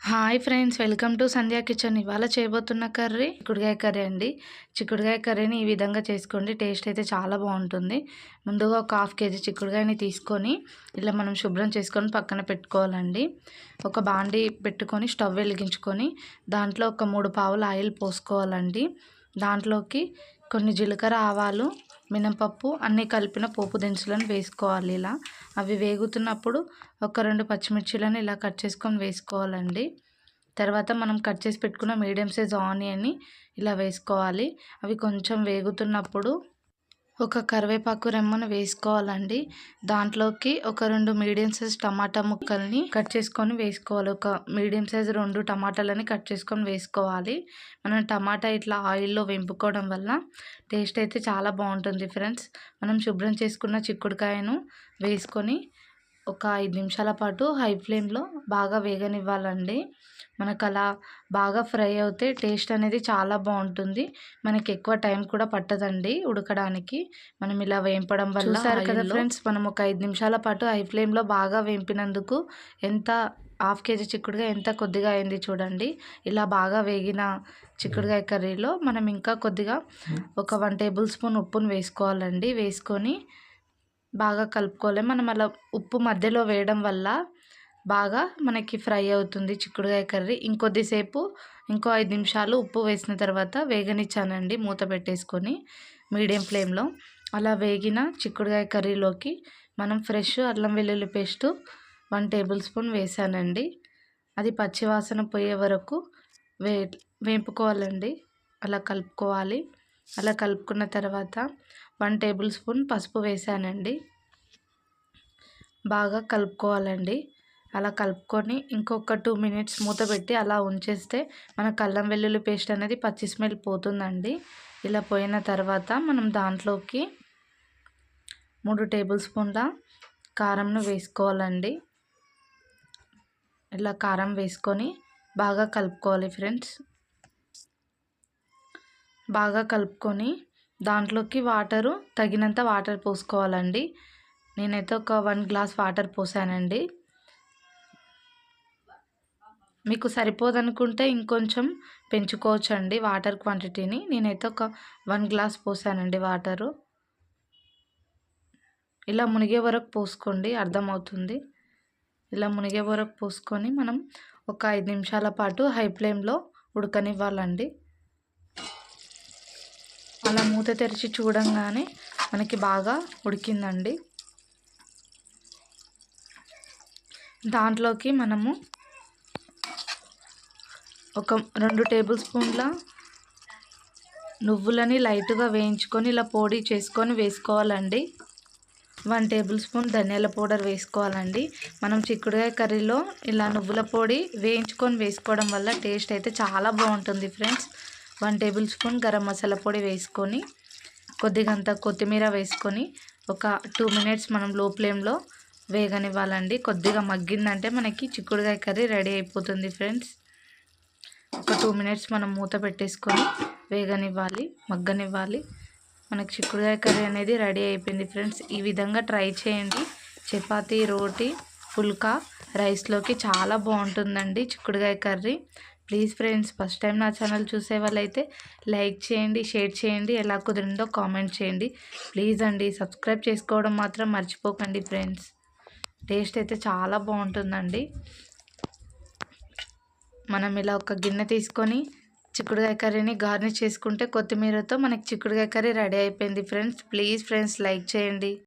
Hi friends, welcome to Sandhya kitchen. ఇవాళ చేయబోతున్న curry చిక్కుడుకాయ కర్రీ అండి. చిక్కుడుకాయ కర్రీని ఈ విధంగా చేసుకోండి, టేస్ట్ అయితే చాలా బాగుంటుంది. ముందుగా ఒక హాఫ్ కేజీ చిక్కుడుకాయని తీసుకొని ఇలా మనం శుభ్రం చేసుకొని పక్కన పెట్టుకోవాలండి. ఒక బాండి పెట్టుకొని స్టవ్ వెలిగించుకొని దాంట్లో ఒక 3 పావుల ఆయిల్ పోసుకోవాలండి. దాంట్లోకి కొన్ని జీలకర్ర, ఆవాలు, మినపప్పు అన్నీ కలిపిన పోపు దినుసులను వేసుకోవాలి. ఇలా అవి వేగుతున్నప్పుడు ఒక 2 పచ్చిమిర్చిలను ఇలా కట్ చేసుకొని వేసుకోవాలండి. తర్వాత మనం కట్ చేసి పెట్టుకున్న మీడియం సైజ్ ఆనియన్ని ఇలా వేసుకోవాలి. అవి కొంచెం వేగుతున్నప్పుడు ఒక కరివేపాకు రెమ్మను వేసుకోవాలండి. దాంట్లోకి ఒక 2 మీడియం సైజ్ టమాటా ముక్కల్ని కట్ చేసుకొని వేసుకోవాలి. ఒక మీడియం సైజ్ 2 టమాటాలని కట్ చేసుకొని వేసుకోవాలి. మనం టమాటా ఇట్లా ఆయిల్లో వేపుకోవడం వల్ల టేస్ట్ అయితే చాలా బాగుంటుంది ఫ్రెండ్స్. మనం శుభ్రం చేసుకున్న చిక్కుడుకాయను వేసుకొని ఒక 5 నిమిషాల పాటు హై ఫ్లేమ్లో బాగా వేగనివ్వాలండి. మనకు అలా బాగా ఫ్రై అవుతే టేస్ట్ అనేది చాలా బాగుంటుంది. మనకి ఎక్కువ టైం కూడా పట్టదండి ఉడకడానికి, మనం ఇలా వేయించడం వల్ల. చూసారు కదా ఫ్రెండ్స్, మనం ఒక 5 నిమిషాల పాటు హై ఫ్లేమ్లో బాగా వేయింపినందుకు ఎంత హాఫ్ కేజీ చిక్కుడుకాయ ఎంత కొద్దిగా అయింది చూడండి. ఇలా బాగా వేగిన చిక్కుడుకాయ కర్రీలో మనం ఇంకా కొద్దిగా ఒక 1 టేబుల్ స్పూన్ ఉప్పును వేసుకోవాలండి. వేసుకొని బాగా కలుపుకోవాలి. మనం అలా ఉప్పు మధ్యలో వేయడం వల్ల బాగా మనకి ఫ్రై అవుతుంది చిక్కుడుకాయ కర్రీ. ఇంకొద్దిసేపు ఇంకో 5 నిమిషాలు ఉప్పు వేసిన తర్వాత వేగనిచ్చానండి మూత పెట్టేసుకొని మీడియం ఫ్లేమ్లో. అలా వేగిన చిక్కుడుకాయ కర్రీలోకి మనం ఫ్రెష్ అల్లం వెల్లుల్లి పేస్టు 1 టేబుల్ స్పూన్ వేసానండి. అది పచ్చివాసన పోయే వరకు వేపుకోవాలండి. అలా కలుపుకోవాలి. అలా కలుపుకున్న తర్వాత 1 టేబుల్ స్పూన్ పసుపు వేసానండి. బాగా కలుపుకోవాలండి. అలా కలుపుకొని ఇంకొక 2 మినిట్స్ మూత పెట్టి అలా ఉంచేస్తే మనకు అల్లం వెల్లుల్లి పేస్ట్ అనేది పచ్చి స్మెల్ పోతుందండి. ఇలా పోయిన తర్వాత మనం దాంట్లోకి 3 టేబుల్ స్పూన్ల కారంను వేసుకోవాలండి. ఇలా కారం వేసుకొని బాగా కలుపుకోవాలి ఫ్రెండ్స్. బాగా కలుపుకొని దాంట్లోకి తగినంత వాటర్ పోసుకోవాలండి. నేనైతే ఒక 1 గ్లాస్ వాటర్ పోసానండి. మీకు సరిపోదనుకుంటే ఇంకొంచెం పెంచుకోవచ్చండి వాటర్ క్వాంటిటీని. నేనైతే ఒక 1 గ్లాస్ పోసానండి వాటరు. ఇలా మునిగే వరకు పోసుకోండి, అర్థమవుతుంది. ఇలా మునిగే వరకు పోసుకొని మనం ఒక 5 నిమిషాల పాటు హై ఫ్లేమ్లో ఉడకనివ్వాలండి. అలా మూత తెరిచి చూడంగానే మనకి బాగా ఉడికిందండి. దాంట్లోకి మనము ఒక 2 టేబుల్ స్పూన్ల నువ్వులని లైట్గా వేయించుకొని ఇలా పొడి చేసుకొని వేసుకోవాలండి. 1 టేబుల్ స్పూన్ ధనియాల పౌడర్ వేసుకోవాలండి. మనం చిక్కుడుకాయ కర్రీలో ఇలా నువ్వుల పొడి వేయించుకొని వేసుకోవడం వల్ల టేస్ట్ అయితే చాలా బాగుంటుంది friends. 1 table spoon garam masala పొడి వేసుకొని కొద్దిగంత కొత్తిమీర వేసుకొని ఒక 2 మినిట్స్ మనం లో ఫ్లేమ్లో వేగనివ్వాలండి. కొద్దిగా మగ్గిందంటే మనకి చిక్కుడుకాయ కర్రీ రెడీ అయిపోతుంది ఫ్రెండ్స్. ఒక 2 మినిట్స్ మనం మూత పెట్టేసుకొని మగ్గనివ్వాలి. మనకి చిక్కుడుకాయ కర్రీ అనేది రెడీ అయిపోయింది ఫ్రెండ్స్. ఈ విధంగా ట్రై చేయండి. చపాతీ, రోటీ, పుల్కా, రైస్లోకి చాలా బాగుంటుందండి చిక్కుడుకాయ curry. Please friends, first time నా ఛానల్ చూసే వాళ్ళైతే లైక్ చేయండి, షేర్ చేయండి, ఎలా కుదిరిందో కామెంట్ చేయండి. ప్లీజ్ అండి, సబ్స్క్రైబ్ చేసుకోవడం మాత్రం మర్చిపోకండి ఫ్రెండ్స్. టేస్ట్ అయితే చాలా బాగుంటుందండి. మనం ఇలా ఒక గిన్నె తీసుకొని చిక్కుడుకాయ కర్రీని గార్నిష్ చేసుకుంటే కొత్తిమీరతో మనకి చిక్కుడుకాయ కర్రీ రెడీ అయిపోయింది ఫ్రెండ్స్. ప్లీజ్ ఫ్రెండ్స్, లైక్ చేయండి.